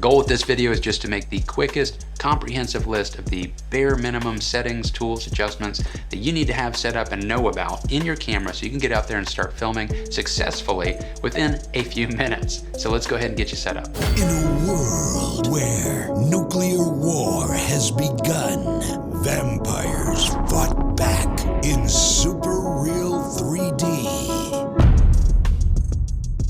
goal with this video is just to make the quickest, comprehensive list of the bare minimum settings, tools, adjustments that you need to have set up and know about in your camera so you can get out there and start filming successfully within a few minutes. So let's go ahead and get you set up. In a world where nuclear war has begun, vampires fought back in super real 3D.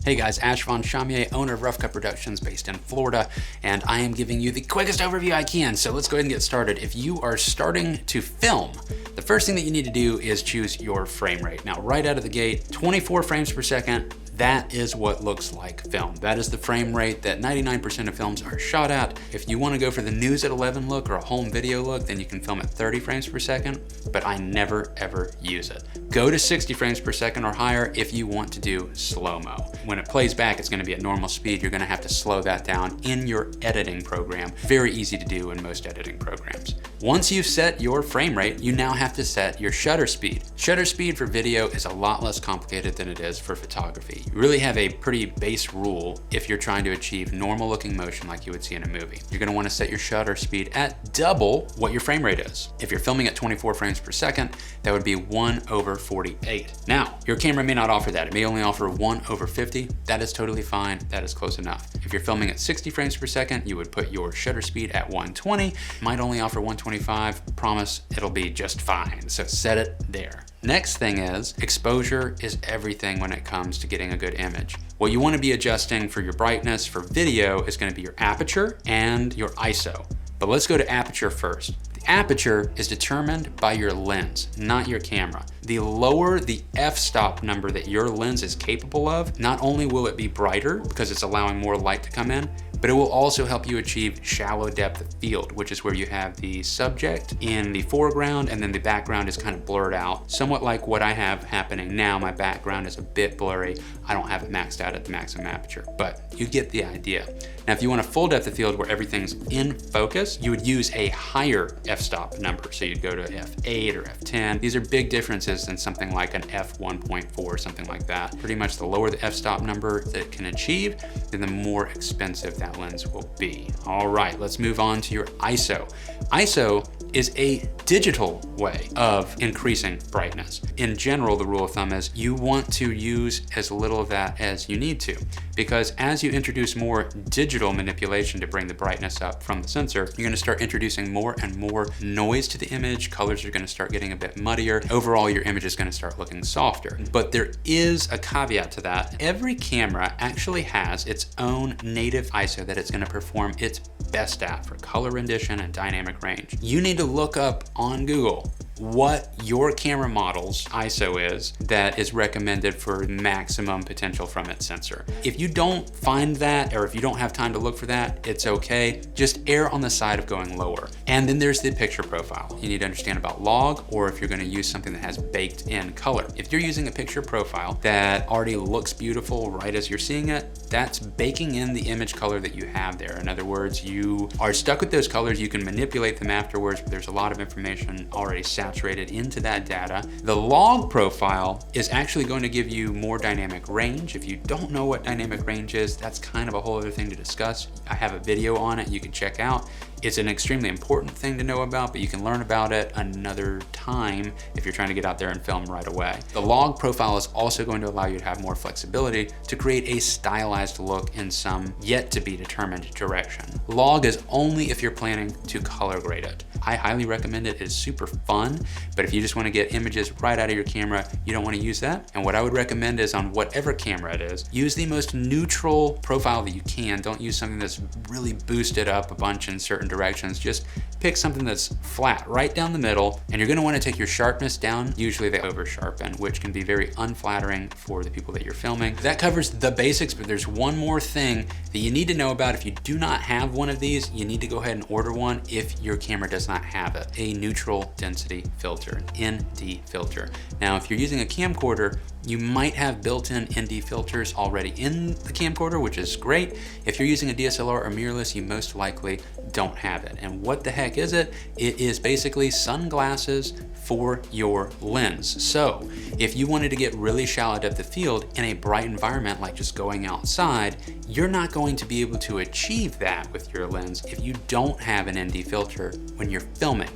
Hey guys, Ash Von Chamier, owner of Rough Cut Productions based in Florida, and I am giving you the quickest overview I can, so let's go ahead and get started. If you are starting to film, the first thing that you need to do is choose your frame rate. Now, right out of the gate, 24 frames per second, that is what looks like film. That is the frame rate that 99% of films are shot at. If you want to go for the news at 11 look or a home video look, then you can film at 30 frames per second, but I never ever use it. Go to 60 frames per second or higher if you want to do slow-mo. When it plays back, it's going to be at normal speed. You're going to have to slow that down in your editing program. Very easy to do in most editing programs. Once you've set your frame rate, you now have to set your shutter speed. Shutter speed for video is a lot less complicated than it is for photography. You really have a pretty base rule if you're trying to achieve normal looking motion like you would see in a movie. You're going to want to set your shutter speed at double what your frame rate is. If you're filming at 24 frames per second, that would be 1/48. Now, your camera may not offer that. It may only offer 1/50. That is totally fine. That is close enough. If you're filming at 60 frames per second, you would put your shutter speed at 120. Might only offer 125. Promise it'll be just fine. So set it there. Next thing is, exposure is everything when it comes to getting a good image. What you want to be adjusting for your brightness for video is going to be your aperture and your ISO. But let's go to aperture first. The aperture is determined by your lens, not your camera. The lower the f-stop number that your lens is capable of, not only will it be brighter because it's allowing more light to come in, but it will also help you achieve shallow depth of field, which is where you have the subject in the foreground and then the background is kind of blurred out. Somewhat like what I have happening now. My background is a bit blurry. I don't have it maxed out at the maximum aperture, but you get the idea. Now, if you want a full depth of field where everything's in focus, you would use a higher f-stop number. So you'd go to f8 or f10. These are big differences than something like an f1.4, something like that. Pretty much the lower the f-stop number that it can achieve, then the more expensive that lens will be. All right, let's move on to your ISO. ISO is a digital way of increasing brightness. In general, the rule of thumb is you want to use as little of that as you need to, because as you introduce more digital manipulation to bring the brightness up from the sensor, you're gonna start introducing more and more noise to the image. Colors are gonna start getting a bit muddier. Overall, your image is gonna start looking softer. But there is a caveat to that. Every camera actually has its own native ISO that it's gonna perform its best at for color rendition and dynamic range. You need to look up on Google what your camera model's ISO is that is recommended for maximum potential from its sensor. If you don't find that, or if you don't have time to look for that, it's okay. Just err on the side of going lower. And then there's the picture profile. You need to understand about log, or if you're gonna use something that has baked in color. If you're using a picture profile that already looks beautiful right as you're seeing it, that's baking in the image color that you have there. In other words, you are stuck with those colors. You can manipulate them afterwards, but there's a lot of information already saturated into that data. The log profile is actually going to give you more dynamic range. If you don't know what dynamic range is, that's kind of a whole other thing to discuss. I have a video on it you can check out. It's an extremely important thing to know about, but you can learn about it another time if you're trying to get out there and film right away. The log profile is also going to allow you to have more flexibility to create a stylized look in some yet to be determined direction. Log is only if you're planning to color grade it. I highly recommend it. It's super fun, but if you just want to get images right out of your camera, you don't want to use that. And what I would recommend is on whatever camera it is, use the most neutral profile that you can. Don't use something that's really boosted up a bunch in certain directions. Just pick something that's flat right down the middle, and you're going to want to take your sharpness down. Usually they over sharpen, which can be very unflattering for the people that you're filming. That covers the basics, but there's one more thing that you need to know about. If you do not have one of these, you need to go ahead and order one if your camera does not have it. A neutral density filter, an ND filter. Now, if you're using a camcorder, You might have built-in ND filters already in the camcorder, which is great. If you're using a DSLR or mirrorless, you most likely don't have it. And what the heck is it? It is basically sunglasses for your lens. So if you wanted to get really shallow depth of field in a bright environment like just going outside, you're not going to be able to achieve that with your lens if you don't have an ND filter when you're filming.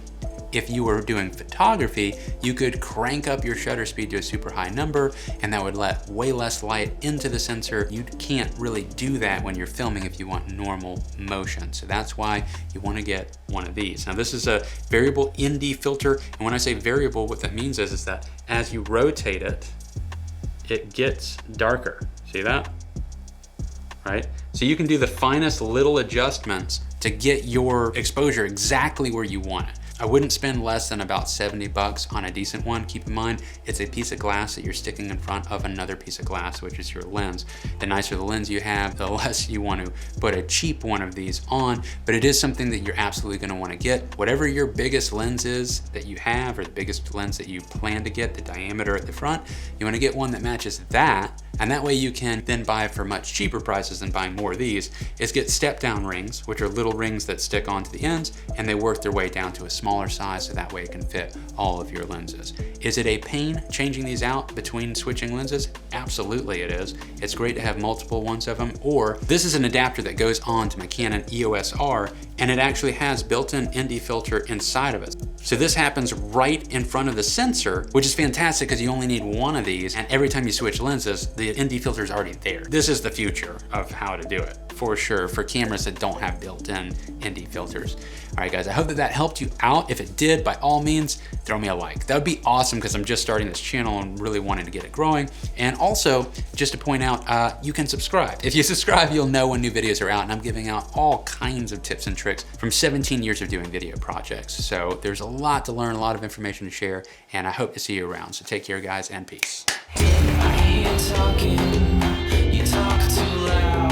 If you were doing photography, you could crank up your shutter speed to a super high number, and that would let way less light into the sensor. You can't really do that when you're filming if you want normal motion. So that's why you want to get one of these. Now this is a variable ND filter, and when I say variable, what that means is that as you rotate it, it gets darker. See that? Right? So you can do the finest little adjustments to get your exposure exactly where you want it. I wouldn't spend less than about 70 bucks on a decent one. Keep in mind, it's a piece of glass that you're sticking in front of another piece of glass, which is your lens. The nicer the lens you have, the less you want to put a cheap one of these on, but it is something that you're absolutely going to want to get. Whatever your biggest lens is that you have, or the biggest lens that you plan to get, the diameter at the front, you want to get one that matches that. And that way you can then buy for much cheaper prices than buying more of these, is get step down rings, which are little rings that stick onto the ends, and they work their way down to a smaller size so that way it can fit all of your lenses. Is it a pain changing these out between switching lenses? Absolutely it is. It's great to have multiple ones of them, or this is an adapter that goes on to my Canon EOS R, and it actually has built-in ND filter inside of it. So this happens right in front of the sensor, which is fantastic because you only need one of these, and every time you switch lenses, the ND filter is already there. This is the future of how to do it, for sure, for cameras that don't have built-in ND filters. All right, guys, I hope that that helped you out. If it did, by all means, throw me a like. That would be awesome because I'm just starting this channel and really wanting to get it growing. And also, just to point out, you can subscribe. If you subscribe, you'll know when new videos are out, and I'm giving out all kinds of tips and tricks from 17 years of doing video projects. So there's a lot to learn, a lot of information to share, and I hope to see you around. So take care, guys, and peace. I hear you talking, you talk too loud.